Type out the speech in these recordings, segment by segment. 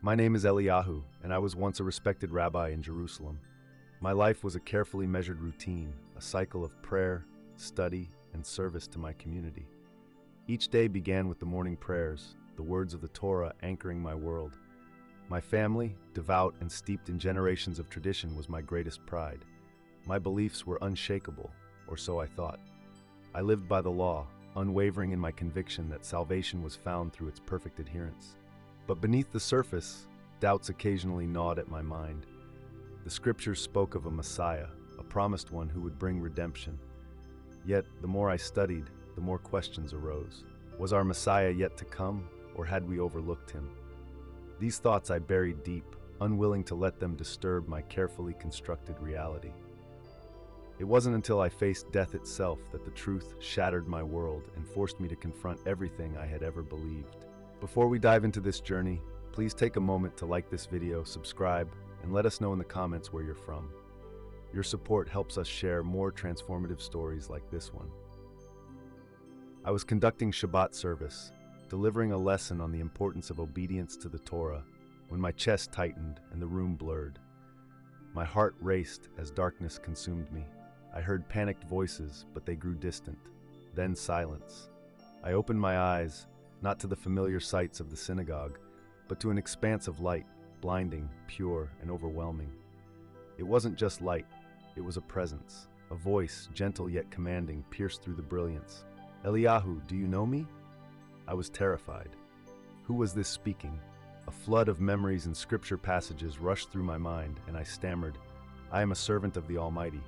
My name is Eliyahu, and I was once a respected rabbi in Jerusalem. My life was a carefully measured routine, a cycle of prayer, study, and service to my community. Each day began with the morning prayers, the words of the Torah anchoring my world. My family, devout and steeped in generations of tradition, was my greatest pride. My beliefs were unshakable, or so I thought. I lived by the law, unwavering in my conviction that salvation was found through its perfect adherence. But beneath the surface, doubts occasionally gnawed at my mind. The scriptures spoke of a Messiah, a promised one who would bring redemption. Yet, the more I studied, the more questions arose. Was our Messiah yet to come, or had we overlooked him? These thoughts I buried deep, unwilling to let them disturb my carefully constructed reality. It wasn't until I faced death itself that the truth shattered my world and forced me to confront everything I had ever believed. Before we dive into this journey, please take a moment to like this video, subscribe, and let us know in the comments where you're from. Your support helps us share more transformative stories like this one. I was conducting Shabbat service, delivering a lesson on the importance of obedience to the Torah, when my chest tightened and the room blurred. My heart raced as darkness consumed me. I heard panicked voices, but they grew distant. Then silence. I opened my eyes, not to the familiar sights of the synagogue, but to an expanse of light, blinding, pure, and overwhelming. It wasn't just light, it was a presence. A voice, gentle yet commanding, pierced through the brilliance. "Eliyahu, do you know me?" I was terrified. Who was this speaking? A flood of memories and scripture passages rushed through my mind, and I stammered, "I am a servant of the Almighty."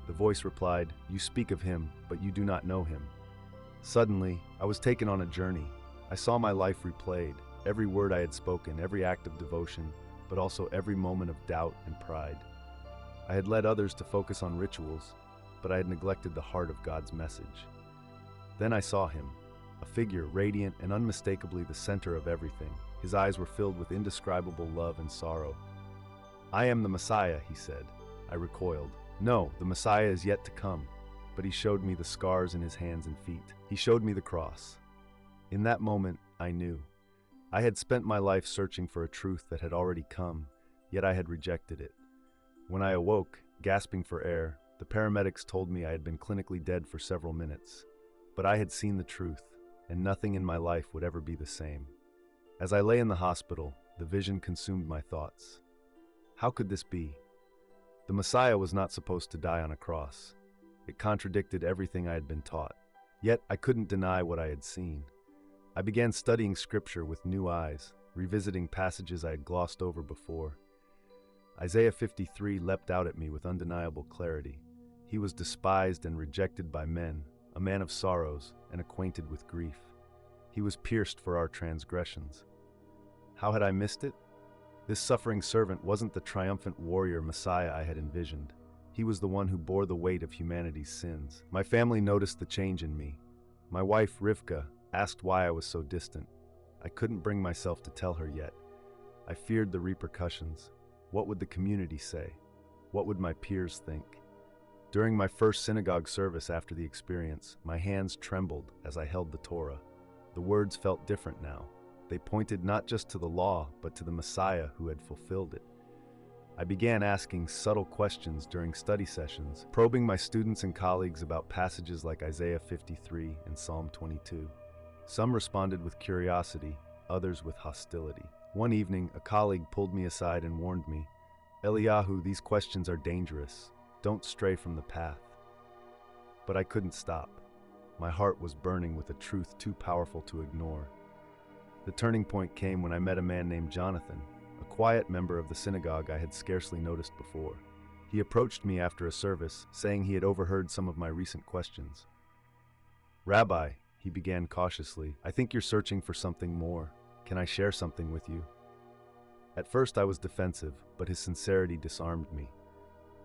The voice replied, "You speak of him, but you do not know him." Suddenly, I was taken on a journey. I saw my life replayed, every word I had spoken, every act of devotion, but also every moment of doubt and pride. I had led others to focus on rituals, but I had neglected the heart of God's message. Then I saw him, a figure radiant and unmistakably the center of everything. His eyes were filled with indescribable love and sorrow. "I am the Messiah," he said. I recoiled. "No, the Messiah is yet to come." But he showed me the scars in his hands and feet. He showed me the cross. In that moment, I knew. I had spent my life searching for a truth that had already come, yet I had rejected it. When I awoke, gasping for air, the paramedics told me I had been clinically dead for several minutes. But I had seen the truth, and nothing in my life would ever be the same. As I lay in the hospital, the vision consumed my thoughts. How could this be? The Messiah was not supposed to die on a cross. It contradicted everything I had been taught. Yet I couldn't deny what I had seen. I began studying scripture with new eyes, revisiting passages I had glossed over before. Isaiah 53 leapt out at me with undeniable clarity. He was despised and rejected by men, a man of sorrows and acquainted with grief. He was pierced for our transgressions. How had I missed it? This suffering servant wasn't the triumphant warrior Messiah I had envisioned. He was the one who bore the weight of humanity's sins. My family noticed the change in me. My wife, Rivka, asked why I was so distant. I couldn't bring myself to tell her yet. I feared the repercussions. What would the community say? What would my peers think? During my first synagogue service after the experience, my hands trembled as I held the Torah. The words felt different now. They pointed not just to the law, but to the Messiah who had fulfilled it. I began asking subtle questions during study sessions, probing my students and colleagues about passages like Isaiah 53 and Psalm 22. Some responded with curiosity, others with hostility. One evening, a colleague pulled me aside and warned me, "Eliyahu, these questions are dangerous. Don't stray from the path." But I couldn't stop. My heart was burning with a truth too powerful to ignore. The turning point came when I met a man named Jonathan, a quiet member of the synagogue I had scarcely noticed before. He approached me after a service, saying he had overheard some of my recent questions. "Rabbi," he began cautiously, "I think you're searching for something more. Can I share something with you?" At first I was defensive, but his sincerity disarmed me.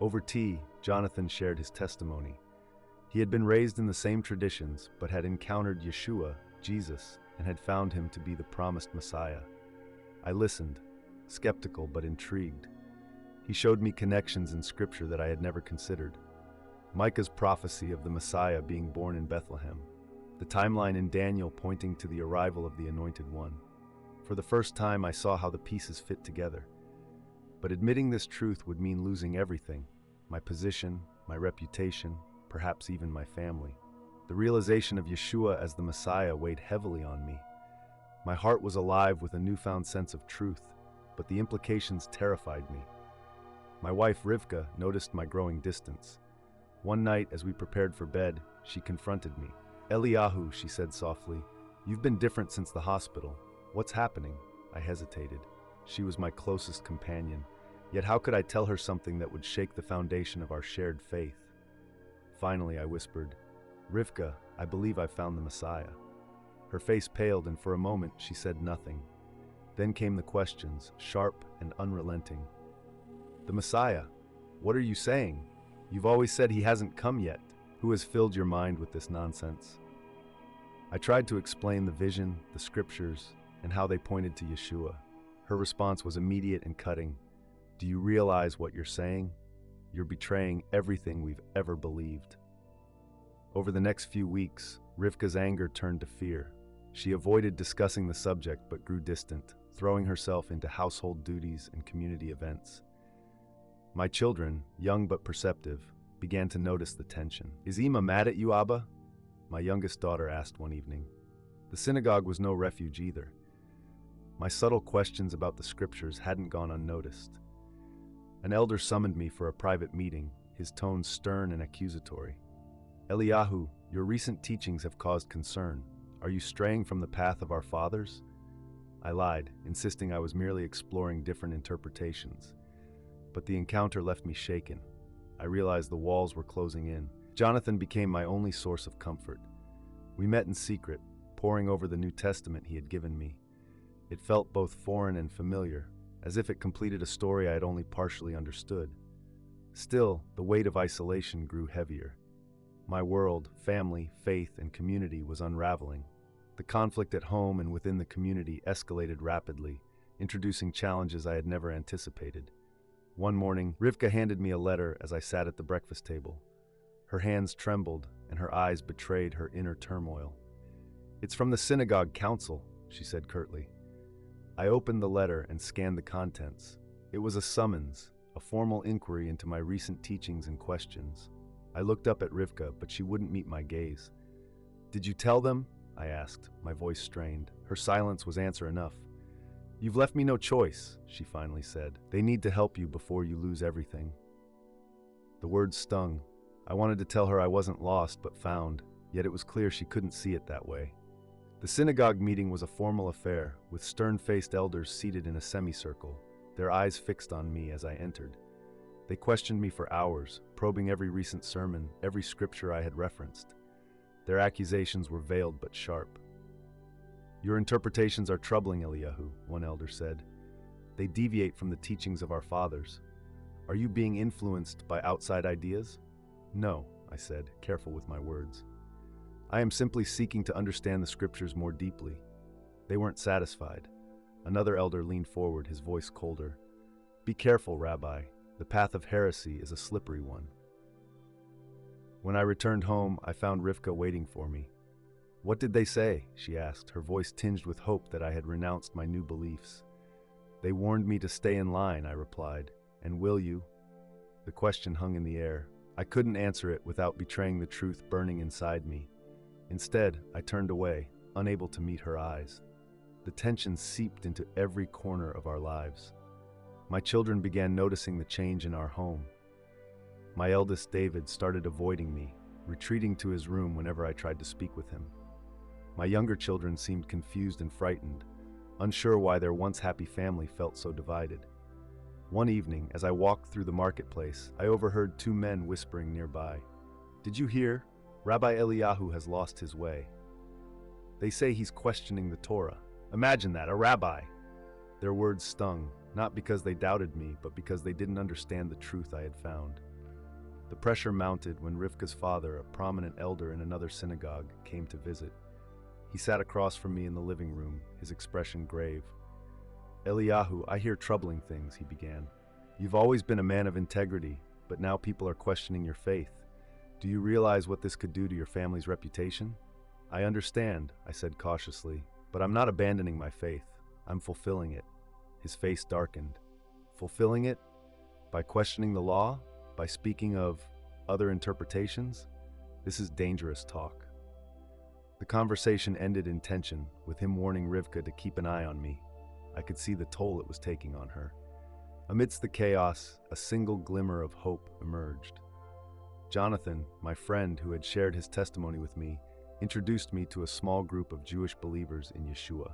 Over tea, Jonathan shared his testimony. He had been raised in the same traditions, but had encountered Yeshua, Jesus, and had found him to be the promised Messiah. I listened, skeptical but intrigued. He showed me connections in scripture that I had never considered. Micah's prophecy of the Messiah being born in Bethlehem, the timeline in Daniel pointing to the arrival of the Anointed One. For the first time, I saw how the pieces fit together. But admitting this truth would mean losing everything: my position, my reputation, perhaps even my family. The realization of Yeshua as the Messiah weighed heavily on me. My heart was alive with a newfound sense of truth, but the implications terrified me. My wife, Rivka, noticed my growing distance. One night, as we prepared for bed, she confronted me. "Eliyahu," she said softly, "you've been different since the hospital. What's happening?" I hesitated. She was my closest companion, yet how could I tell her something that would shake the foundation of our shared faith? Finally, I whispered, "Rivka, I believe I've found the Messiah." Her face paled, and for a moment she said nothing. Then came the questions, sharp and unrelenting. "The Messiah? What are you saying? You've always said he hasn't come yet. Who has filled your mind with this nonsense?" I tried to explain the vision, the scriptures, and how they pointed to Yeshua. Her response was immediate and cutting. "Do you realize what you're saying? You're betraying everything we've ever believed." Over the next few weeks, Rivka's anger turned to fear. She avoided discussing the subject but grew distant, throwing herself into household duties and community events. My children, young but perceptive, began to notice the tension. "Is Ima mad at you, Abba?" my youngest daughter asked one evening. The synagogue was no refuge either. My subtle questions about the scriptures hadn't gone unnoticed. An elder summoned me for a private meeting, his tone stern and accusatory. "Eliyahu, your recent teachings have caused concern. Are you straying from the path of our fathers?" I lied, insisting I was merely exploring different interpretations. But the encounter left me shaken. I realized the walls were closing in. Jonathan became my only source of comfort. We met in secret, poring over the New Testament he had given me. It felt both foreign and familiar, as if it completed a story I had only partially understood. Still, the weight of isolation grew heavier. My world, family, faith, and community was unraveling. The conflict at home and within the community escalated rapidly, introducing challenges I had never anticipated. One morning, Rivka handed me a letter as I sat at the breakfast table. Her hands trembled, and her eyes betrayed her inner turmoil. "It's from the synagogue council," she said curtly. I opened the letter and scanned the contents. It was a summons, a formal inquiry into my recent teachings and questions. I looked up at Rivka, but she wouldn't meet my gaze. "Did you tell them?" I asked, my voice strained. Her silence was answer enough. "You've left me no choice," she finally said. "They need to help you before you lose everything." The words stung. I wanted to tell her I wasn't lost but found, yet it was clear she couldn't see it that way. The synagogue meeting was a formal affair, with stern-faced elders seated in a semicircle, their eyes fixed on me as I entered. They questioned me for hours, probing every recent sermon, every scripture I had referenced. Their accusations were veiled but sharp. "Your interpretations are troubling, Eliyahu," one elder said. "They deviate from the teachings of our fathers. Are you being influenced by outside ideas?" "No," I said, careful with my words. "I am simply seeking to understand the scriptures more deeply." They weren't satisfied. Another elder leaned forward, his voice colder. "Be careful, Rabbi. The path of heresy is a slippery one." When I returned home, I found Rivka waiting for me. "What did they say?" she asked, her voice tinged with hope that I had renounced my new beliefs. "They warned me to stay in line," I replied. "And will you?" The question hung in the air. I couldn't answer it without betraying the truth burning inside me. Instead, I turned away, unable to meet her eyes. The tension seeped into every corner of our lives. My children began noticing the change in our home. My eldest, David, started avoiding me, retreating to his room whenever I tried to speak with him. My younger children seemed confused and frightened, unsure why their once happy family felt so divided. One evening, as I walked through the marketplace, I overheard two men whispering nearby. "Did you hear? Rabbi Eliyahu has lost his way. They say he's questioning the Torah. Imagine that, a rabbi!" Their words stung, not because they doubted me, but because they didn't understand the truth I had found. The pressure mounted when Rivka's father, a prominent elder in another synagogue, came to visit. He sat across from me in the living room, his expression grave. "Eliyahu, I hear troubling things," he began. "You've always been a man of integrity, but now people are questioning your faith. Do you realize what this could do to your family's reputation?" "I understand," I said cautiously, "but I'm not abandoning my faith. I'm fulfilling it. His face darkened. Fulfilling it? By questioning the law? By speaking of other interpretations? This is dangerous talk. The conversation ended in tension, with him warning Rivka to keep an eye on me. I could see the toll it was taking on her. Amidst the chaos, a single glimmer of hope emerged. Jonathan, my friend who had shared his testimony with me, introduced me to a small group of Jewish believers in Yeshua.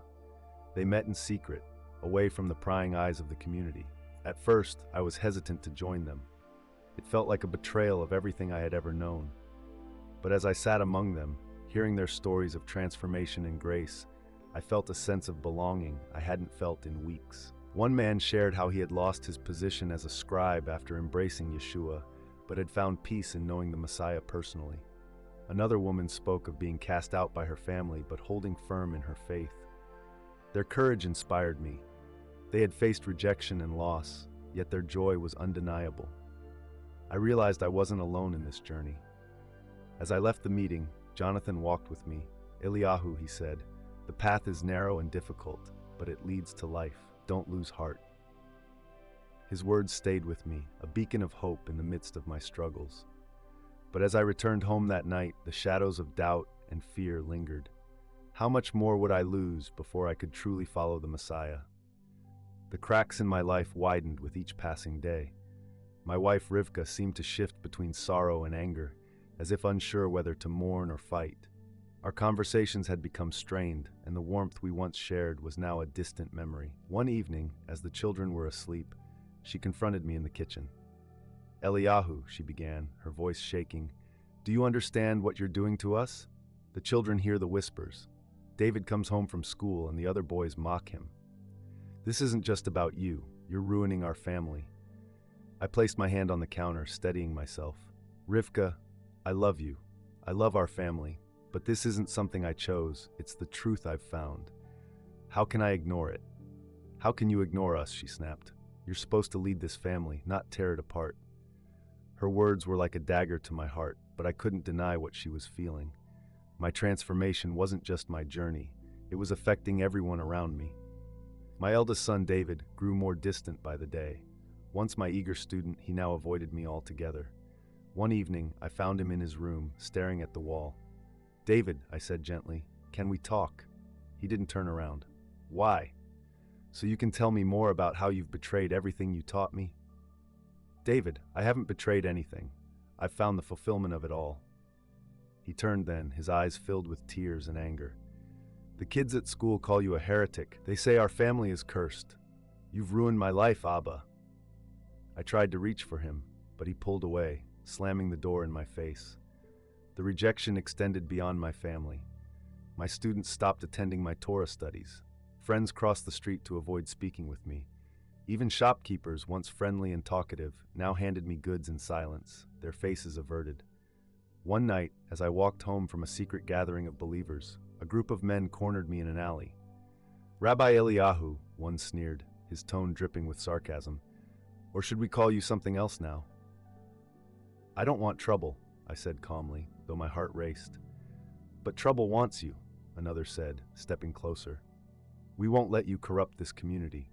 They met in secret, away from the prying eyes of the community. At first, I was hesitant to join them. It felt like a betrayal of everything I had ever known. But as I sat among them, hearing their stories of transformation and grace, I felt a sense of belonging I hadn't felt in weeks. One man shared how he had lost his position as a scribe after embracing Yeshua, but had found peace in knowing the Messiah personally. Another woman spoke of being cast out by her family but holding firm in her faith. Their courage inspired me. They had faced rejection and loss, yet their joy was undeniable. I realized I wasn't alone in this journey. As I left the meeting, Jonathan walked with me. Eliyahu, he said, the path is narrow and difficult, but it leads to life. Don't lose heart. His words stayed with me, a beacon of hope in the midst of my struggles. But as I returned home that night, the shadows of doubt and fear lingered. How much more would I lose before I could truly follow the Messiah? The cracks in my life widened with each passing day. My wife Rivka seemed to shift between sorrow and anger, as if unsure whether to mourn or fight. Our conversations had become strained, and the warmth we once shared was now a distant memory. One evening, as the children were asleep, she confronted me in the kitchen. Eliyahu, she began, her voice shaking, do you understand what you're doing to us? The children hear the whispers. David comes home from school and the other boys mock him. This isn't just about you. You're ruining our family. I placed my hand on the counter, steadying myself. Rivka, I love you. I love our family. But this isn't something I chose. It's the truth I've found. How can I ignore it? How can you ignore us? She snapped. You're supposed to lead this family, not tear it apart. Her words were like a dagger to my heart, but I couldn't deny what she was feeling. My transformation wasn't just my journey. It was affecting everyone around me. My eldest son, David, grew more distant by the day. Once my eager student, he now avoided me altogether. One evening, I found him in his room, staring at the wall. David, I said gently, can we talk? He didn't turn around. Why? So you can tell me more about how you've betrayed everything you taught me? David, I haven't betrayed anything. I've found the fulfillment of it all. He turned then, his eyes filled with tears and anger. The kids at school call you a heretic. They say our family is cursed. You've ruined my life, Abba. I tried to reach for him, but he pulled away, slamming the door in my face. The rejection extended beyond my family. My students stopped attending my Torah studies. Friends crossed the street to avoid speaking with me. Even shopkeepers, once friendly and talkative, now handed me goods in silence, their faces averted. One night, as I walked home from a secret gathering of believers, a group of men cornered me in an alley. Rabbi Eliyahu, one sneered, his tone dripping with sarcasm. Or should we call you something else now? I don't want trouble, I said calmly, though my heart raced. But trouble wants you, another said, stepping closer. We won't let you corrupt this community.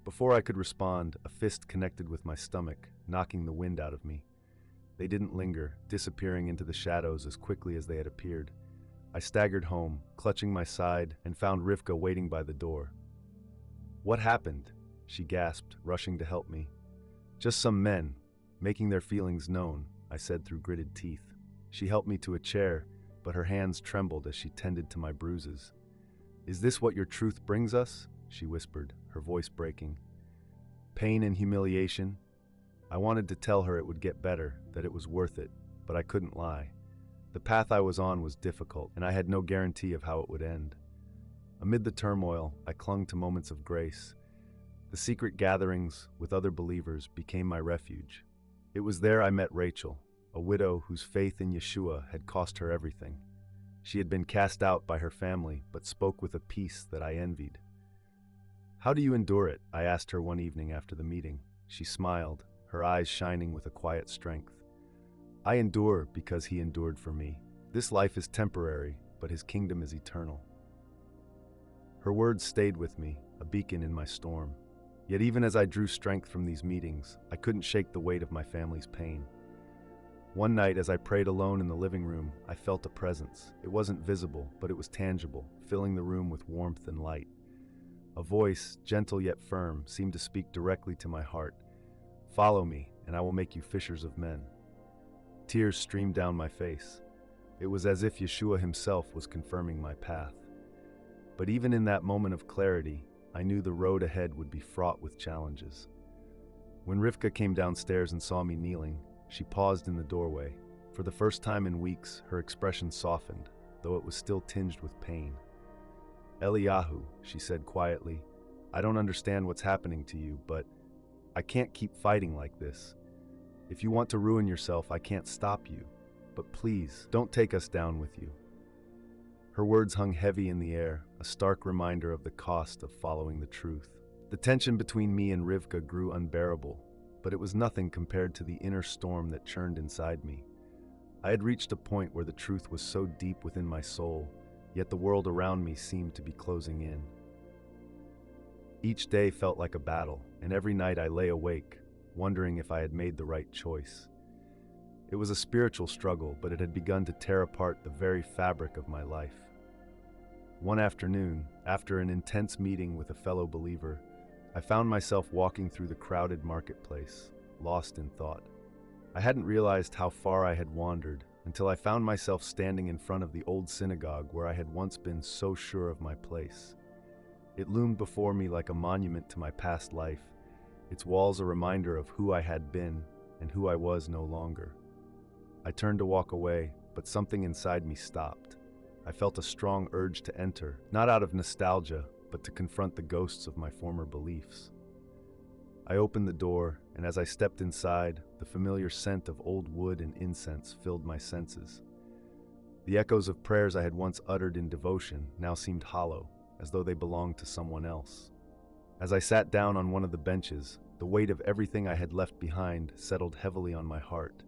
Before I could respond, a fist connected with my stomach, knocking the wind out of me. They didn't linger, disappearing into the shadows as quickly as they had appeared. I staggered home, clutching my side, and found Rivka waiting by the door. What happened? She gasped, rushing to help me. Just some men, making their feelings known, I said through gritted teeth. She helped me to a chair, but her hands trembled as she tended to my bruises. Is this what your truth brings us? She whispered, her voice breaking. Pain and humiliation? I wanted to tell her it would get better, that it was worth it, but I couldn't lie. The path I was on was difficult, and I had no guarantee of how it would end. Amid the turmoil, I clung to moments of grace. The secret gatherings with other believers became my refuge. It was there I met Rachel, a widow whose faith in Yeshua had cost her everything. She had been cast out by her family, but spoke with a peace that I envied. How do you endure it? I asked her one evening after the meeting. She smiled, her eyes shining with a quiet strength. I endure because he endured for me. This life is temporary, but his kingdom is eternal. Her words stayed with me, a beacon in my storm. Yet even as I drew strength from these meetings, I couldn't shake the weight of my family's pain. One night, as I prayed alone in the living room, I felt a presence. It wasn't visible, but it was tangible, filling the room with warmth and light. A voice, gentle yet firm, seemed to speak directly to my heart. "Follow me, and I will make you fishers of men." Tears streamed down my face. It was as if Yeshua himself was confirming my path. But even in that moment of clarity, I knew the road ahead would be fraught with challenges. When Rivka came downstairs and saw me kneeling, she paused in the doorway. For the first time in weeks, her expression softened, though it was still tinged with pain. "Eliyahu," she said quietly, "I don't understand what's happening to you, but I can't keep fighting like this. If you want to ruin yourself, I can't stop you. But please, don't take us down with you." Her words hung heavy in the air, a stark reminder of the cost of following the truth. The tension between me and Rivka grew unbearable, but it was nothing compared to the inner storm that churned inside me. I had reached a point where the truth was so deep within my soul, yet the world around me seemed to be closing in. Each day felt like a battle, and every night I lay awake, wondering if I had made the right choice. It was a spiritual struggle, but it had begun to tear apart the very fabric of my life. One afternoon, after an intense meeting with a fellow believer, I found myself walking through the crowded marketplace, lost in thought. I hadn't realized how far I had wandered until I found myself standing in front of the old synagogue where I had once been so sure of my place. It loomed before me like a monument to my past life, its walls a reminder of who I had been and who I was no longer. I turned to walk away, but something inside me stopped. I felt a strong urge to enter, not out of nostalgia, but to confront the ghosts of my former beliefs. I opened the door, and as I stepped inside, the familiar scent of old wood and incense filled my senses. The echoes of prayers I had once uttered in devotion now seemed hollow, as though they belonged to someone else. As I sat down on one of the benches, the weight of everything I had left behind settled heavily on my heart.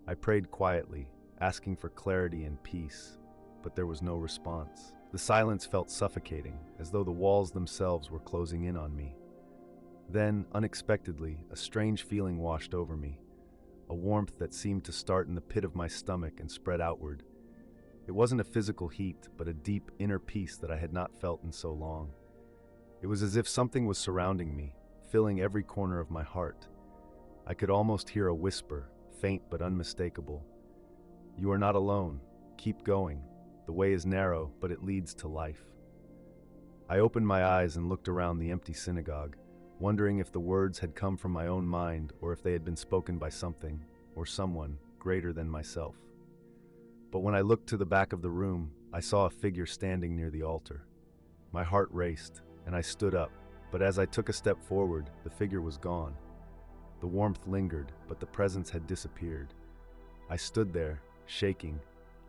I prayed quietly, asking for clarity and peace, but there was no response. The silence felt suffocating, as though the walls themselves were closing in on me. Then, unexpectedly, a strange feeling washed over me, a warmth that seemed to start in the pit of my stomach and spread outward. It wasn't a physical heat, but a deep inner peace that I had not felt in so long. It was as if something was surrounding me, filling every corner of my heart. I could almost hear a whisper, faint but unmistakable. "You are not alone. Keep going. The way is narrow, but it leads to life." I opened my eyes and looked around the empty synagogue, wondering if the words had come from my own mind or if they had been spoken by something or someone greater than myself. But when I looked to the back of the room, I saw a figure standing near the altar. My heart raced, and I stood up, but as I took a step forward, the figure was gone. The warmth lingered, but the presence had disappeared. I stood there, shaking,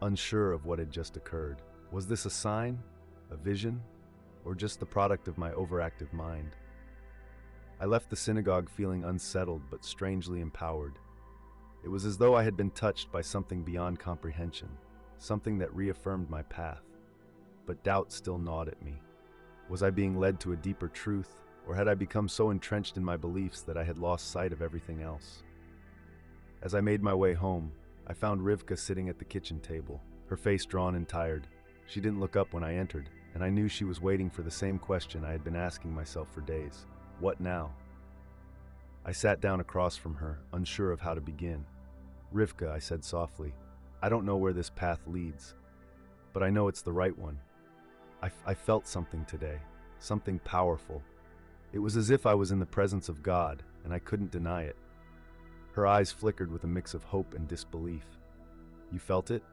unsure of what had just occurred. Was this a sign, a vision, or just the product of my overactive mind? I left the synagogue feeling unsettled but strangely empowered. It was as though I had been touched by something beyond comprehension, something that reaffirmed my path. But doubt still gnawed at me. Was I being led to a deeper truth, or had I become so entrenched in my beliefs that I had lost sight of everything else? As I made my way home, I found Rivka sitting at the kitchen table, her face drawn and tired. She didn't look up when I entered, and I knew she was waiting for the same question I had been asking myself for days. What now? I sat down across from her, unsure of how to begin. "Rivka," I said softly, "I don't know where this path leads, but I know it's the right one. I felt something today, something powerful. It was as if I was in the presence of God, and I couldn't deny it." Her eyes flickered with a mix of hope and disbelief. "You felt it?"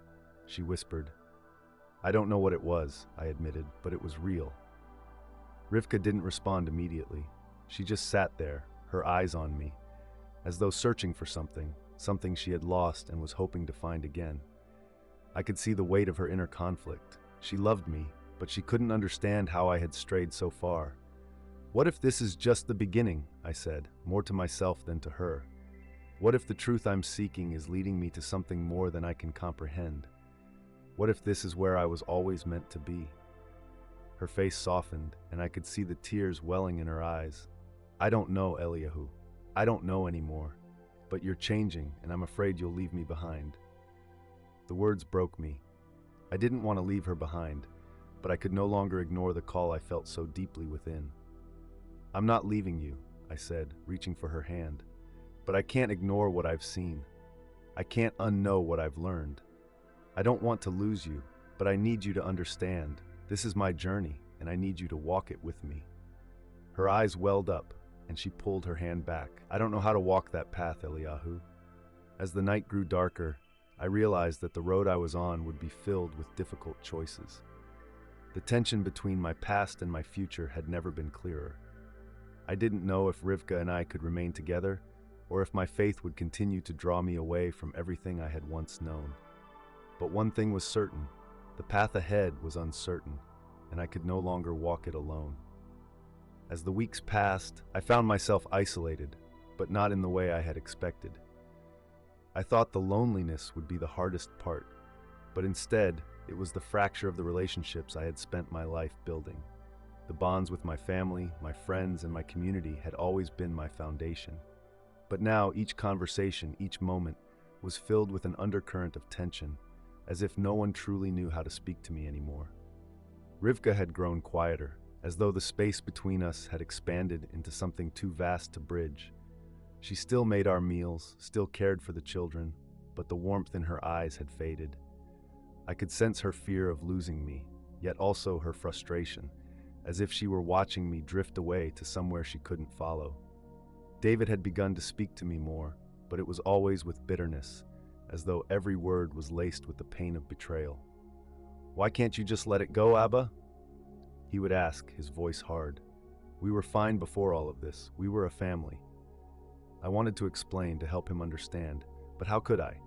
she whispered. "I don't know what it was," I admitted, "but it was real." Rivka didn't respond immediately. She just sat there, her eyes on me, as though searching for something she had lost and was hoping to find again. I could see the weight of her inner conflict. She loved me, but she couldn't understand how I had strayed so far. "What if this is just the beginning?" I said, more to myself than to her. "What if the truth I'm seeking is leading me to something more than I can comprehend? What if this is where I was always meant to be?" Her face softened, and I could see the tears welling in her eyes. "I don't know, Eliyahu. I don't know anymore. But you're changing, and I'm afraid you'll leave me behind." The words broke me. I didn't want to leave her behind, but I could no longer ignore the call I felt so deeply within. "I'm not leaving you," I said, reaching for her hand. "But I can't ignore what I've seen. I can't unknow what I've learned. I don't want to lose you, but I need you to understand. This is my journey, and I need you to walk it with me." Her eyes welled up, and she pulled her hand back. "I don't know how to walk that path, Eliyahu." As the night grew darker, I realized that the road I was on would be filled with difficult choices. The tension between my past and my future had never been clearer. I didn't know if Rivka and I could remain together, or if my faith would continue to draw me away from everything I had once known. But one thing was certain: the path ahead was uncertain, and I could no longer walk it alone. As the weeks passed, I found myself isolated, but not in the way I had expected. I thought the loneliness would be the hardest part, but instead, it was the fracture of the relationships I had spent my life building. The bonds with my family, my friends, and my community had always been my foundation. But now, each conversation, each moment, was filled with an undercurrent of tension, as if no one truly knew how to speak to me anymore. Rivka had grown quieter, as though the space between us had expanded into something too vast to bridge. She still made our meals, still cared for the children, but the warmth in her eyes had faded. I could sense her fear of losing me, yet also her frustration, as if she were watching me drift away to somewhere she couldn't follow. David had begun to speak to me more, but it was always with bitterness, as though every word was laced with the pain of betrayal. "Why can't you just let it go, Abba?" he would ask, his voice hard. We were fine before all of this. We were a family. I wanted to explain, to help him understand, but how could I?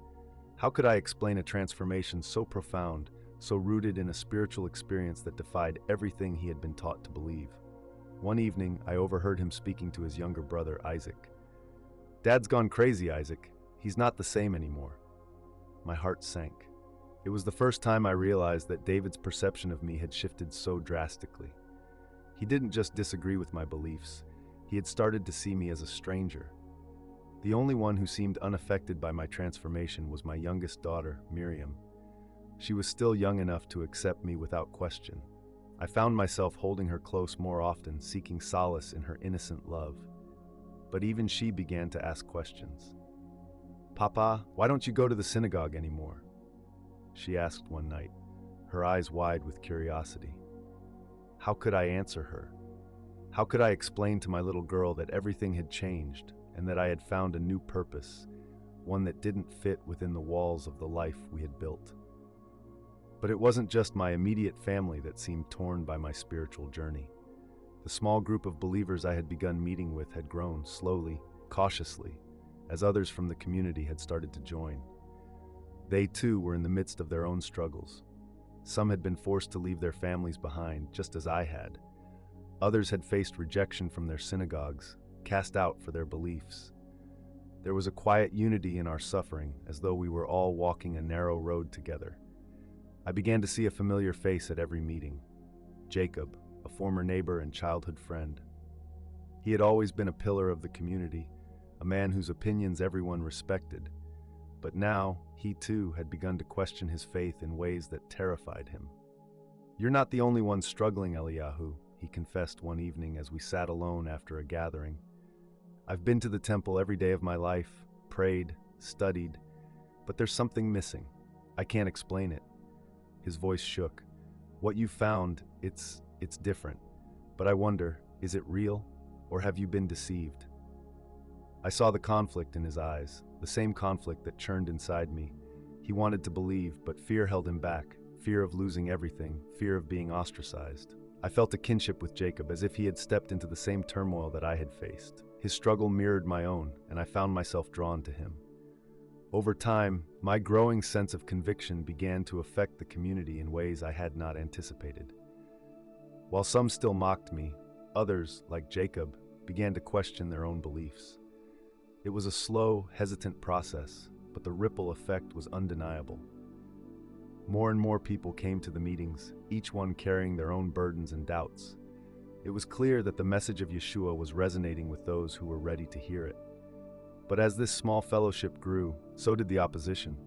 How could I explain a transformation so profound, so rooted in a spiritual experience that defied everything he had been taught to believe? One evening, I overheard him speaking to his younger brother, Isaac. "Dad's gone crazy, Isaac. He's not the same anymore." My heart sank. It was the first time I realized that David's perception of me had shifted so drastically. He didn't just disagree with my beliefs. He had started to see me as a stranger. The only one who seemed unaffected by my transformation was my youngest daughter, Miriam. She was still young enough to accept me without question. I found myself holding her close more often, seeking solace in her innocent love. But even she began to ask questions. "Papa, why don't you go to the synagogue anymore?" she asked one night, her eyes wide with curiosity. How could I answer her? How could I explain to my little girl that everything had changed and that I had found a new purpose, one that didn't fit within the walls of the life we had built? But it wasn't just my immediate family that seemed torn by my spiritual journey. The small group of believers I had begun meeting with had grown slowly, cautiously, as others from the community had started to join. They too were in the midst of their own struggles. Some had been forced to leave their families behind, just as I had. Others had faced rejection from their synagogues, cast out for their beliefs. There was a quiet unity in our suffering, as though we were all walking a narrow road together. I began to see a familiar face at every meeting. Jacob, a former neighbor and childhood friend. He had always been a pillar of the community, a man whose opinions everyone respected. But now, he too had begun to question his faith in ways that terrified him. "You're not the only one struggling, Eliyahu," he confessed one evening as we sat alone after a gathering. "I've been to the temple every day of my life, prayed, studied, but there's something missing. I can't explain it." His voice shook. "What you found, it's different. But I wonder, is it real, or have you been deceived?" I saw the conflict in his eyes, the same conflict that churned inside me. He wanted to believe, but fear held him back. Fear of losing everything, fear of being ostracized. I felt a kinship with Jacob, as if he had stepped into the same turmoil that I had faced. His struggle mirrored my own, and I found myself drawn to him. Over time, my growing sense of conviction began to affect the community in ways I had not anticipated. While some still mocked me, others, like Jacob, began to question their own beliefs. It was a slow, hesitant process, but the ripple effect was undeniable. More and more people came to the meetings, each one carrying their own burdens and doubts. It was clear that the message of Yeshua was resonating with those who were ready to hear it. But as this small fellowship grew, so did the opposition.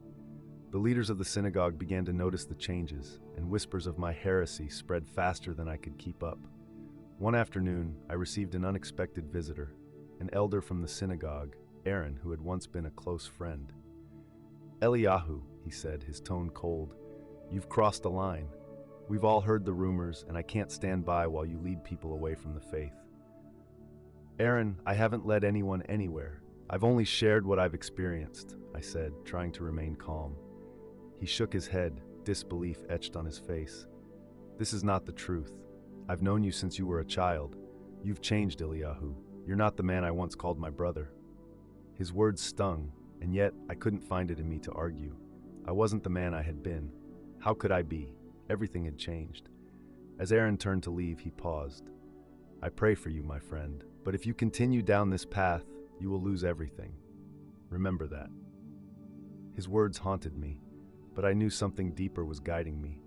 The leaders of the synagogue began to notice the changes, and whispers of my heresy spread faster than I could keep up. One afternoon, I received an unexpected visitor, an elder from the synagogue, Aaron, who had once been a close friend. "Eliyahu," he said, his tone cold, "you've crossed a line. We've all heard the rumors, and I can't stand by while you lead people away from the faith." "Aaron, I haven't led anyone anywhere. I've only shared what I've experienced," I said, trying to remain calm. He shook his head, disbelief etched on his face. "This is not the truth. I've known you since you were a child. You've changed, Eliyahu. You're not the man I once called my brother." His words stung, and yet I couldn't find it in me to argue. I wasn't the man I had been. How could I be? Everything had changed. As Aaron turned to leave, he paused. "I pray for you, my friend, but if you continue down this path, you will lose everything. Remember that." His words haunted me, but I knew something deeper was guiding me.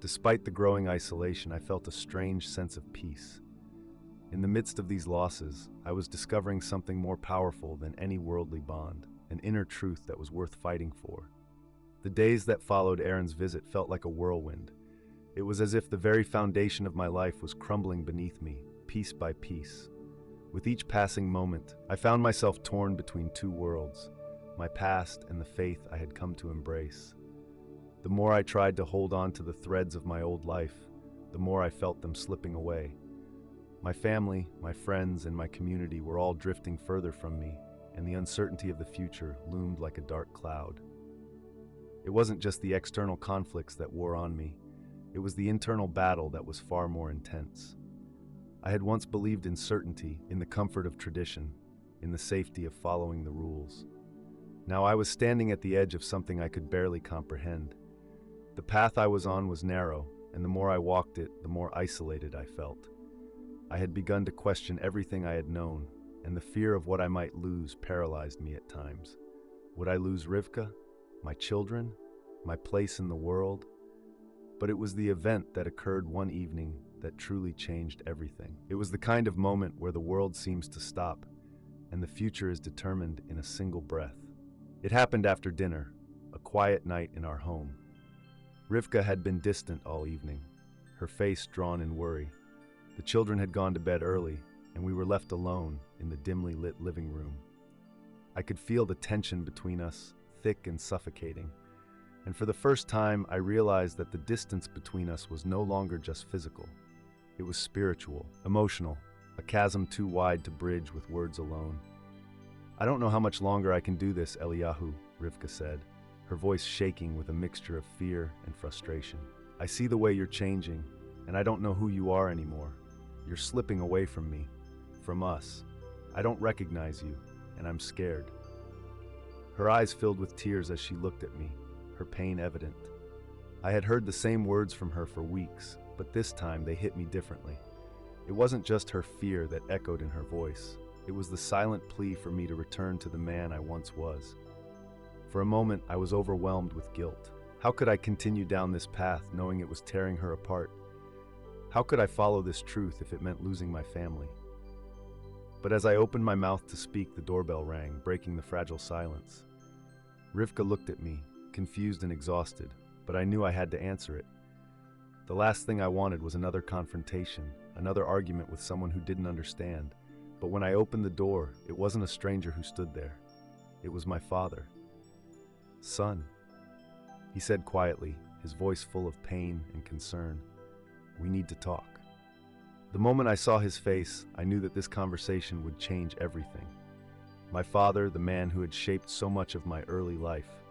Despite the growing isolation, I felt a strange sense of peace. In the midst of these losses, I was discovering something more powerful than any worldly bond, an inner truth that was worth fighting for. The days that followed Aaron's visit felt like a whirlwind. It was as if the very foundation of my life was crumbling beneath me, piece by piece. With each passing moment, I found myself torn between two worlds, my past and the faith I had come to embrace. The more I tried to hold on to the threads of my old life, the more I felt them slipping away. My family, my friends, and my community were all drifting further from me, and the uncertainty of the future loomed like a dark cloud. It wasn't just the external conflicts that wore on me. It was the internal battle that was far more intense. I had once believed in certainty, in the comfort of tradition, in the safety of following the rules. Now I was standing at the edge of something I could barely comprehend. The path I was on was narrow, and the more I walked it, the more isolated I felt. I had begun to question everything I had known, and the fear of what I might lose paralyzed me at times. Would I lose Rivka, my children, my place in the world? But it was the event that occurred one evening that truly changed everything. It was the kind of moment where the world seems to stop, and the future is determined in a single breath. It happened after dinner, a quiet night in our home. Rivka had been distant all evening, her face drawn in worry. The children had gone to bed early, and we were left alone in the dimly lit living room. I could feel the tension between us, thick and suffocating. And for the first time, I realized that the distance between us was no longer just physical. It was spiritual, emotional, a chasm too wide to bridge with words alone. "I don't know how much longer I can do this, Eliyahu," Rivka said, her voice shaking with a mixture of fear and frustration. "I see the way you're changing, and I don't know who you are anymore. You're slipping away from me, from us. I don't recognize you, and I'm scared." Her eyes filled with tears as she looked at me, her pain evident. I had heard the same words from her for weeks, but this time they hit me differently. It wasn't just her fear that echoed in her voice. It was the silent plea for me to return to the man I once was. For a moment, I was overwhelmed with guilt. How could I continue down this path knowing it was tearing her apart? How could I follow this truth if it meant losing my family? But as I opened my mouth to speak, the doorbell rang, breaking the fragile silence. Rivka looked at me, confused and exhausted, but I knew I had to answer it. The last thing I wanted was another confrontation, another argument with someone who didn't understand. But when I opened the door, it wasn't a stranger who stood there. It was my father. "Son," he said quietly, his voice full of pain and concern, "we need to talk." The moment I saw his face, I knew that this conversation would change everything. My father, the man who had shaped so much of my early life,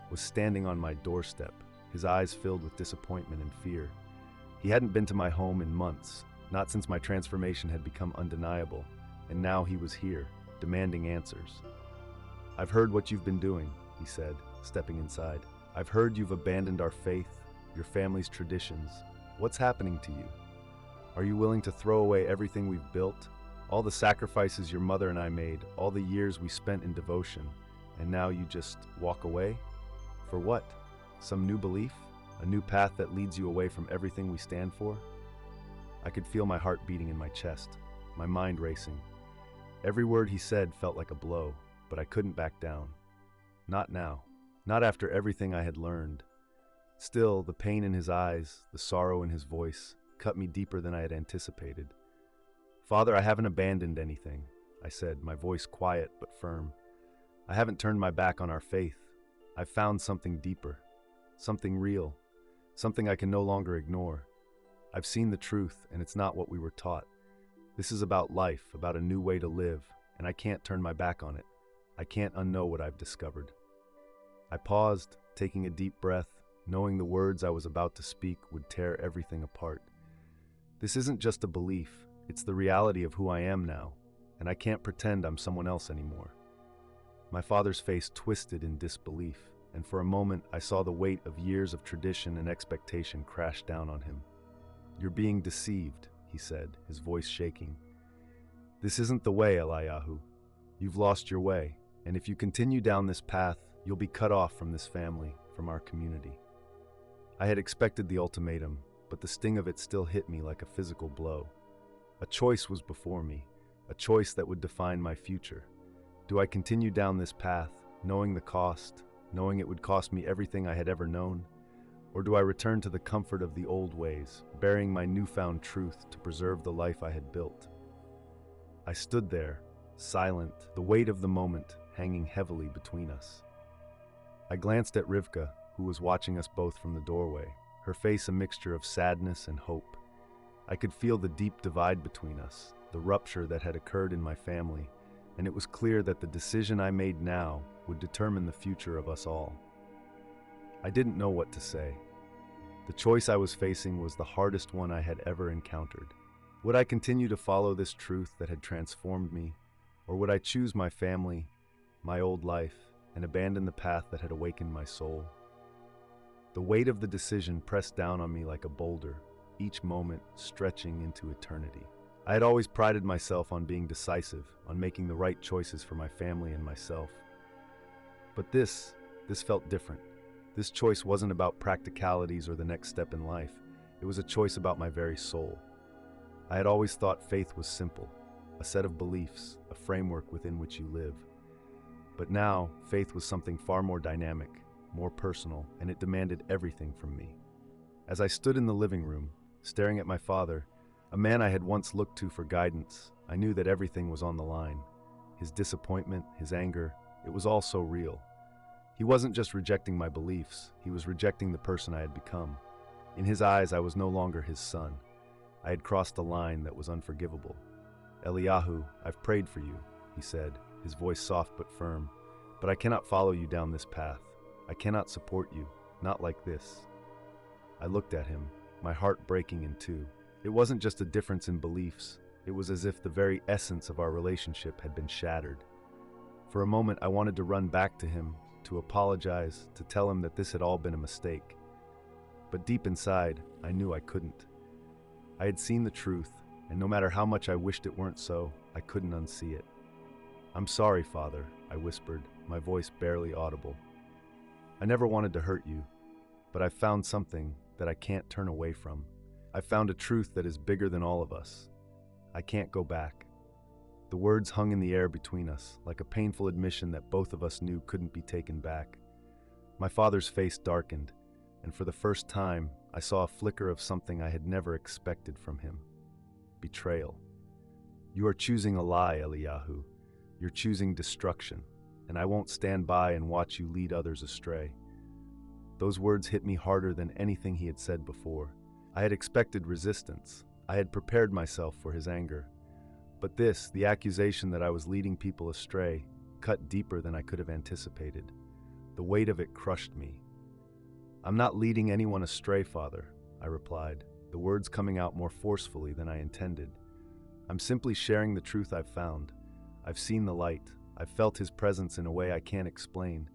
was standing on my doorstep, his eyes filled with disappointment and fear. He hadn't been to my home in months, not since my transformation had become undeniable, and now he was here, demanding answers. "I've heard what you've been doing," he said, stepping inside. "I've heard you've abandoned our faith, your family's traditions. What's happening to you? Are you willing to throw away everything we've built? All the sacrifices your mother and I made, all the years we spent in devotion, and now you just walk away? For what?" Some new belief? A new path that leads you away from everything we stand for? I could feel my heart beating in my chest, my mind racing. Every word he said felt like a blow, but I couldn't back down. Not now. Not after everything I had learned. Still, the pain in his eyes, the sorrow in his voice, cut me deeper than I had anticipated. "Father, I haven't abandoned anything," I said, my voice quiet but firm. "I haven't turned my back on our faith. I've found something deeper, something real, something I can no longer ignore. I've seen the truth, and it's not what we were taught. This is about life, about a new way to live, and I can't turn my back on it. I can't unknow what I've discovered." I paused, taking a deep breath, knowing the words I was about to speak would tear everything apart. This isn't just a belief, it's the reality of who I am now, and I can't pretend I'm someone else anymore. My father's face twisted in disbelief, and for a moment I saw the weight of years of tradition and expectation crash down on him. "You're being deceived," he said, his voice shaking. "This isn't the way, Eliyahu. You've lost your way, and if you continue down this path, you'll be cut off from this family, from our community." I had expected the ultimatum, but the sting of it still hit me like a physical blow. A choice was before me, a choice that would define my future. Do I continue down this path, knowing the cost, knowing it would cost me everything I had ever known? Or do I return to the comfort of the old ways, bearing my newfound truth to preserve the life I had built? I stood there, silent, the weight of the moment hanging heavily between us. I glanced at Rivka, who was watching us both from the doorway, her face a mixture of sadness and hope. I could feel the deep divide between us, the rupture that had occurred in my family, and it was clear that the decision I made now would determine the future of us all. I didn't know what to say. The choice I was facing was the hardest one I had ever encountered. Would I continue to follow this truth that had transformed me, or would I choose my family, my old life, and abandon the path that had awakened my soul? The weight of the decision pressed down on me like a boulder, each moment stretching into eternity. I had always prided myself on being decisive, on making the right choices for my family and myself. But this felt different. This choice wasn't about practicalities or the next step in life. It was a choice about my very soul. I had always thought faith was simple, a set of beliefs, a framework within which you live. But now, faith was something far more dynamic, more personal, and it demanded everything from me. As I stood in the living room, staring at my father, a man I had once looked to for guidance, I knew that everything was on the line. His disappointment, his anger, it was all so real. He wasn't just rejecting my beliefs, he was rejecting the person I had become. In his eyes, I was no longer his son. I had crossed a line that was unforgivable. "Eliyahu, I've prayed for you," he said, his voice soft but firm, "but I cannot follow you down this path. I cannot support you, not like this." I looked at him, my heart breaking in two. It wasn't just a difference in beliefs, it was as if the very essence of our relationship had been shattered. For a moment, I wanted to run back to him, to apologize, to tell him that this had all been a mistake. But deep inside, I knew I couldn't. I had seen the truth, and no matter how much I wished it weren't so, I couldn't unsee it. "I'm sorry, Father," I whispered, my voice barely audible. "I never wanted to hurt you, but I've found something that I can't turn away from. I've found a truth that is bigger than all of us. I can't go back." The words hung in the air between us, like a painful admission that both of us knew couldn't be taken back. My father's face darkened, and for the first time, I saw a flicker of something I had never expected from him. Betrayal. "You are choosing a lie, Eliyahu. You're choosing destruction, and I won't stand by and watch you lead others astray." Those words hit me harder than anything he had said before. I had expected resistance. I had prepared myself for his anger. But this, the accusation that I was leading people astray, cut deeper than I could have anticipated. The weight of it crushed me. "I'm not leading anyone astray, Father," I replied, the words coming out more forcefully than I intended. "I'm simply sharing the truth I've found. I've seen the light. I've felt his presence in a way I can't explain.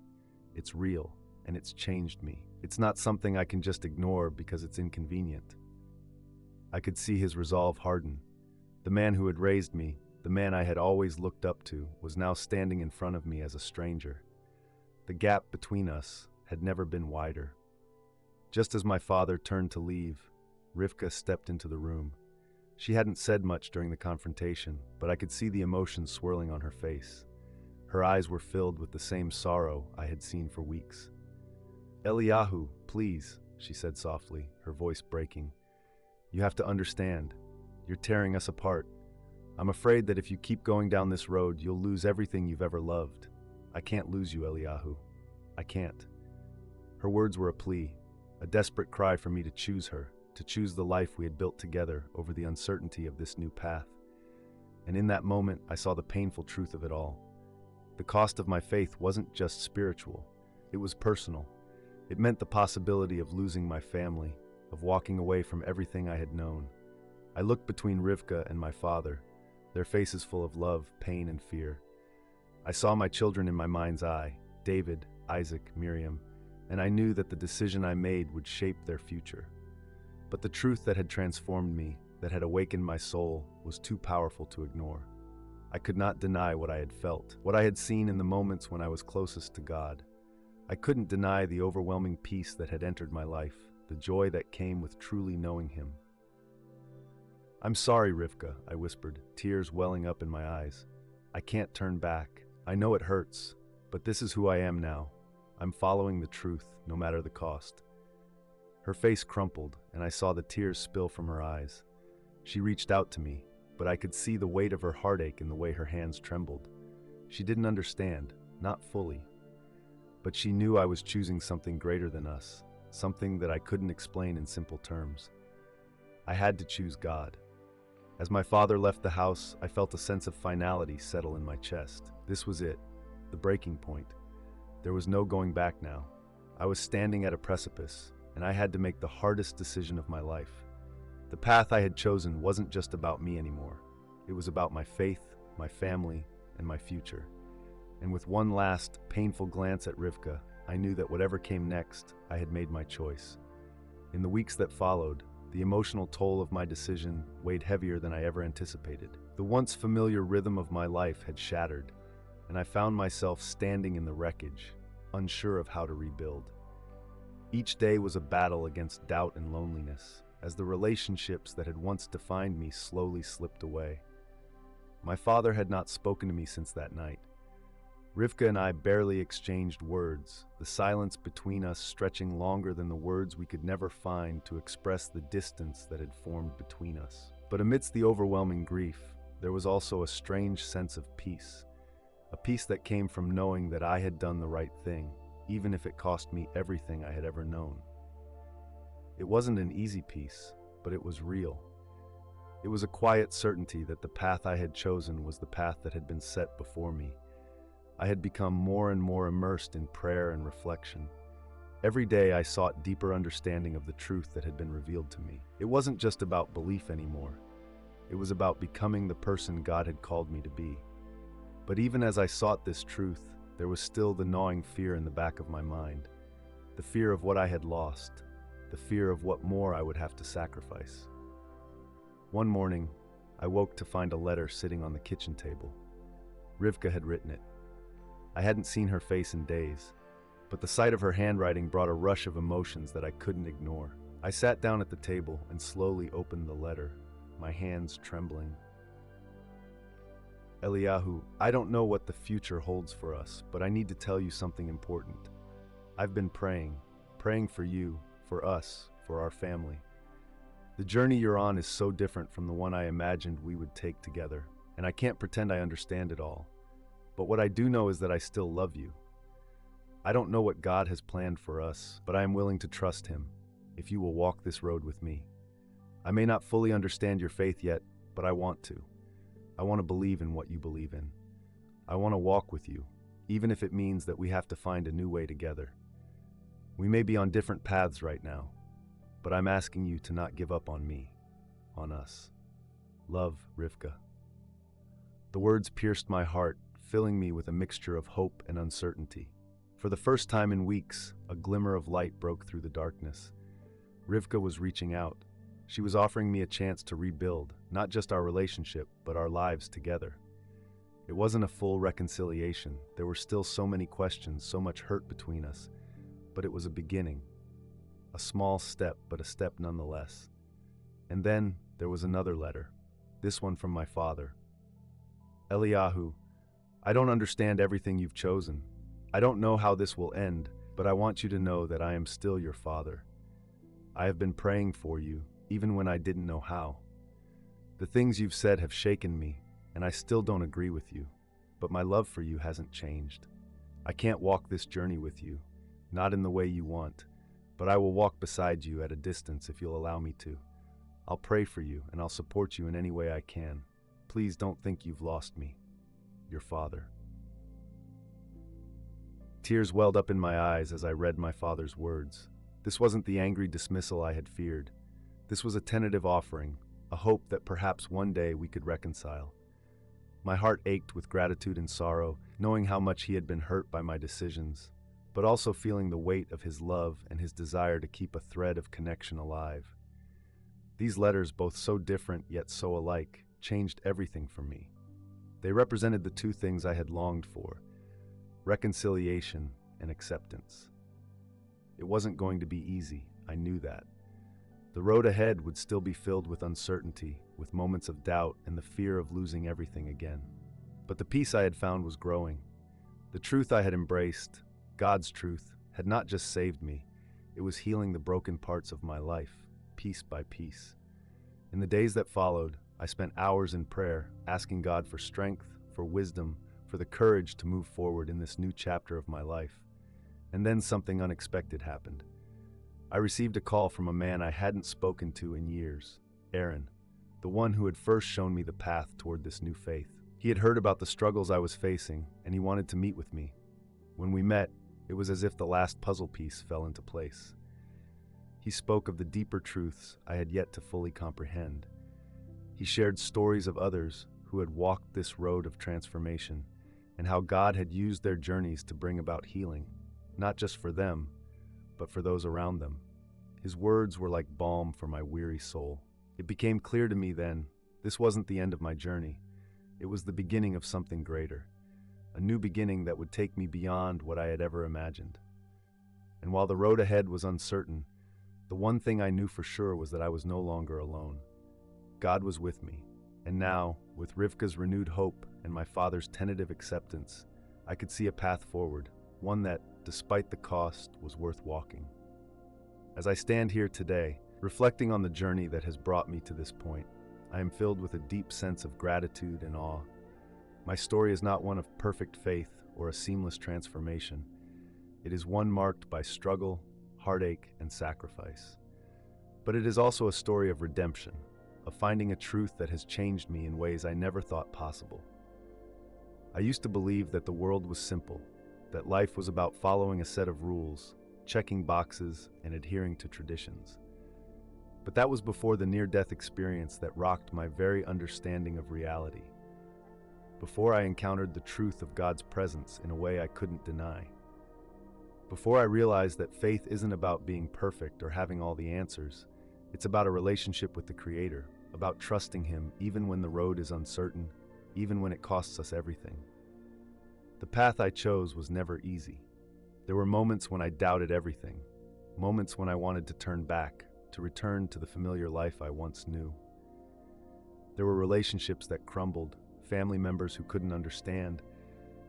It's real, and it's changed me. It's not something I can just ignore because it's inconvenient." I could see his resolve harden. The man who had raised me, the man I had always looked up to, was now standing in front of me as a stranger. The gap between us had never been wider. Just as my father turned to leave, Rivka stepped into the room. She hadn't said much during the confrontation, but I could see the emotions swirling on her face. Her eyes were filled with the same sorrow I had seen for weeks. "Eliyahu, please," she said softly, her voice breaking. "You have to understand. You're tearing us apart. I'm afraid that if you keep going down this road, you'll lose everything you've ever loved. I can't lose you, Eliyahu. I can't." Her words were a plea, a desperate cry for me to choose her, to choose the life we had built together over the uncertainty of this new path. And in that moment, I saw the painful truth of it all. The cost of my faith wasn't just spiritual, it was personal. It meant the possibility of losing my family, of walking away from everything I had known. I looked between Rivka and my father, their faces full of love, pain, and fear. I saw my children in my mind's eye, David, Isaac, Miriam, and I knew that the decision I made would shape their future. But the truth that had transformed me, that had awakened my soul, was too powerful to ignore. I could not deny what I had felt, what I had seen in the moments when I was closest to God. I couldn't deny the overwhelming peace that had entered my life, the joy that came with truly knowing Him. "I'm sorry, Rivka," I whispered, tears welling up in my eyes. "I can't turn back. I know it hurts, but this is who I am now. I'm following the truth, no matter the cost." Her face crumpled, and I saw the tears spill from her eyes. She reached out to me, but I could see the weight of her heartache in the way her hands trembled. She didn't understand, not fully. But she knew I was choosing something greater than us, something that I couldn't explain in simple terms. I had to choose God. As my father left the house, I felt a sense of finality settle in my chest. This was it, the breaking point. There was no going back now. I was standing at a precipice, and I had to make the hardest decision of my life. The path I had chosen wasn't just about me anymore. It was about my faith, my family, and my future. And with one last, painful glance at Rivka, I knew that whatever came next, I had made my choice. In the weeks that followed, the emotional toll of my decision weighed heavier than I ever anticipated. The once familiar rhythm of my life had shattered, and I found myself standing in the wreckage, unsure of how to rebuild. Each day was a battle against doubt and loneliness, as the relationships that had once defined me slowly slipped away. My father had not spoken to me since that night. Rivka and I barely exchanged words, the silence between us stretching longer than the words we could never find to express the distance that had formed between us. But amidst the overwhelming grief, there was also a strange sense of peace, a peace that came from knowing that I had done the right thing, even if it cost me everything I had ever known. It wasn't an easy peace, but it was real. It was a quiet certainty that the path I had chosen was the path that had been set before me. I had become more and more immersed in prayer and reflection. Every day I sought deeper understanding of the truth that had been revealed to me. It wasn't just about belief anymore. It was about becoming the person God had called me to be. But even as I sought this truth, there was still the gnawing fear in the back of my mind. The fear of what I had lost. The fear of what more I would have to sacrifice. One morning, I woke to find a letter sitting on the kitchen table. Rivka had written it. I hadn't seen her face in days, but the sight of her handwriting brought a rush of emotions that I couldn't ignore. I sat down at the table and slowly opened the letter, my hands trembling. "Eliyahu, I don't know what the future holds for us, but I need to tell you something important. I've been praying for you, for us, for our family. The journey you're on is so different from the one I imagined we would take together, and I can't pretend I understand it all. But what I do know is that I still love you. I don't know what God has planned for us, but I am willing to trust Him, if you will walk this road with me. I may not fully understand your faith yet, but I want to. I want to believe in what you believe in. I want to walk with you, even if it means that we have to find a new way together. We may be on different paths right now, but I'm asking you to not give up on me, on us. Love, Rivka." The words pierced my heart, filling me with a mixture of hope and uncertainty. For the first time in weeks, a glimmer of light broke through the darkness. Rivka was reaching out. She was offering me a chance to rebuild, not just our relationship, but our lives together. It wasn't a full reconciliation. There were still so many questions, so much hurt between us, but it was a beginning. A small step, but a step nonetheless. And then there was another letter, this one from my father. Eliyahu, I don't understand everything you've chosen. I don't know how this will end, but I want you to know that I am still your father. I have been praying for you, even when I didn't know how. The things you've said have shaken me, and I still don't agree with you, but my love for you hasn't changed. I can't walk this journey with you, not in the way you want, but I will walk beside you at a distance if you'll allow me to. I'll pray for you, and I'll support you in any way I can. Please don't think you've lost me. Your father. Tears welled up in my eyes as I read my father's words. This wasn't the angry dismissal I had feared. This was a tentative offering, a hope that perhaps one day we could reconcile. My heart ached with gratitude and sorrow, knowing how much he had been hurt by my decisions, but also feeling the weight of his love and his desire to keep a thread of connection alive. These letters, both so different yet so alike, changed everything for me. They represented the two things I had longed for: reconciliation and acceptance. It wasn't going to be easy, I knew that. The road ahead would still be filled with uncertainty, with moments of doubt and the fear of losing everything again. But the peace I had found was growing. The truth I had embraced, God's truth, had not just saved me, it was healing the broken parts of my life, piece by piece. In the days that followed, I spent hours in prayer, asking God for strength, for wisdom, for the courage to move forward in this new chapter of my life. And then something unexpected happened. I received a call from a man I hadn't spoken to in years, Aaron, the one who had first shown me the path toward this new faith. He had heard about the struggles I was facing, and he wanted to meet with me. When we met, it was as if the last puzzle piece fell into place. He spoke of the deeper truths I had yet to fully comprehend. He shared stories of others who had walked this road of transformation, and how God had used their journeys to bring about healing, not just for them, but for those around them. His words were like balm for my weary soul. It became clear to me then, this wasn't the end of my journey. It was the beginning of something greater, a new beginning that would take me beyond what I had ever imagined. And while the road ahead was uncertain, the one thing I knew for sure was that I was no longer alone. God was with me, and now, with Rivka's renewed hope and my father's tentative acceptance, I could see a path forward, one that, despite the cost, was worth walking. As I stand here today, reflecting on the journey that has brought me to this point, I am filled with a deep sense of gratitude and awe. My story is not one of perfect faith or a seamless transformation. It is one marked by struggle, heartache, and sacrifice. But it is also a story of redemption, of finding a truth that has changed me in ways I never thought possible. I used to believe that the world was simple, that life was about following a set of rules, checking boxes, and adhering to traditions. But that was before the near-death experience that rocked my very understanding of reality, before I encountered the truth of God's presence in a way I couldn't deny, before I realized that faith isn't about being perfect or having all the answers. It's about a relationship with the Creator, about trusting Him even when the road is uncertain, even when it costs us everything. The path I chose was never easy. There were moments when I doubted everything, moments when I wanted to turn back, to return to the familiar life I once knew. There were relationships that crumbled, family members who couldn't understand,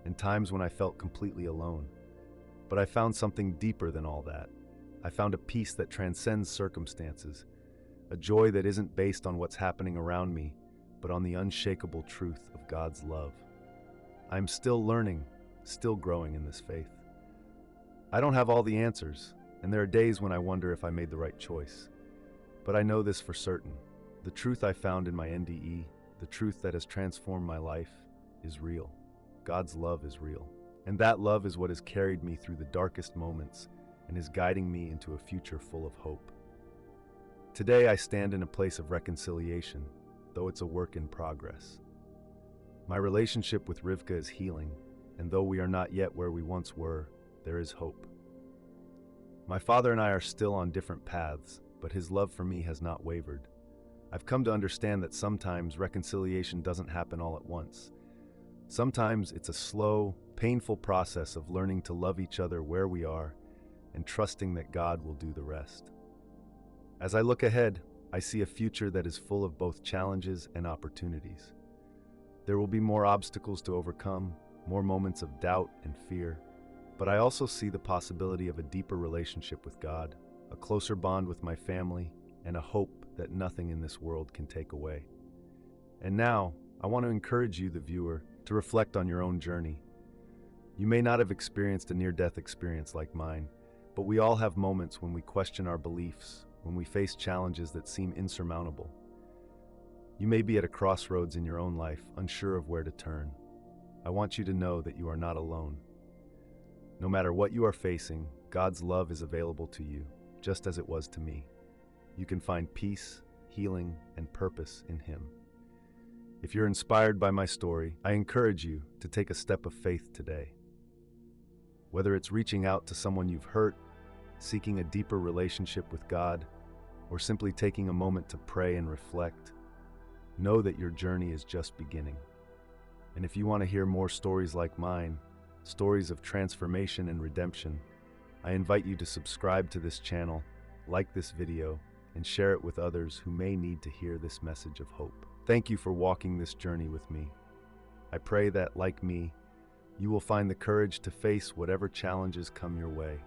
and times when I felt completely alone. But I found something deeper than all that. I found a peace that transcends circumstances, a joy that isn't based on what's happening around me, but on the unshakable truth of God's love. I'm still learning, still growing in this faith. I don't have all the answers, and there are days when I wonder if I made the right choice. But I know this for certain. The truth I found in my NDE, the truth that has transformed my life, is real. God's love is real. And that love is what has carried me through the darkest moments and is guiding me into a future full of hope. Today I stand in a place of reconciliation, though it's a work in progress. My relationship with Rivka is healing, and though we are not yet where we once were, there is hope. My father and I are still on different paths, but his love for me has not wavered. I've come to understand that sometimes reconciliation doesn't happen all at once. Sometimes it's a slow, painful process of learning to love each other where we are and trusting that God will do the rest. As I look ahead, I see a future that is full of both challenges and opportunities. There will be more obstacles to overcome, more moments of doubt and fear, but I also see the possibility of a deeper relationship with God, a closer bond with my family, and a hope that nothing in this world can take away. And now, I want to encourage you, the viewer, to reflect on your own journey. You may not have experienced a near-death experience like mine, but we all have moments when we question our beliefs, when we face challenges that seem insurmountable. You may be at a crossroads in your own life, unsure of where to turn. I want you to know that you are not alone. No matter what you are facing, God's love is available to you, just as it was to me. You can find peace, healing, and purpose in Him. If you're inspired by my story, I encourage you to take a step of faith today. Whether it's reaching out to someone you've hurt, seeking a deeper relationship with God, or simply taking a moment to pray and reflect, know that your journey is just beginning. And if you want to hear more stories like mine, stories of transformation and redemption, I invite you to subscribe to this channel, like this video, and share it with others who may need to hear this message of hope. Thank you for walking this journey with me. I pray that, like me, you will find the courage to face whatever challenges come your way,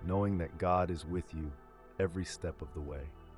knowing that God is with you every step of the way.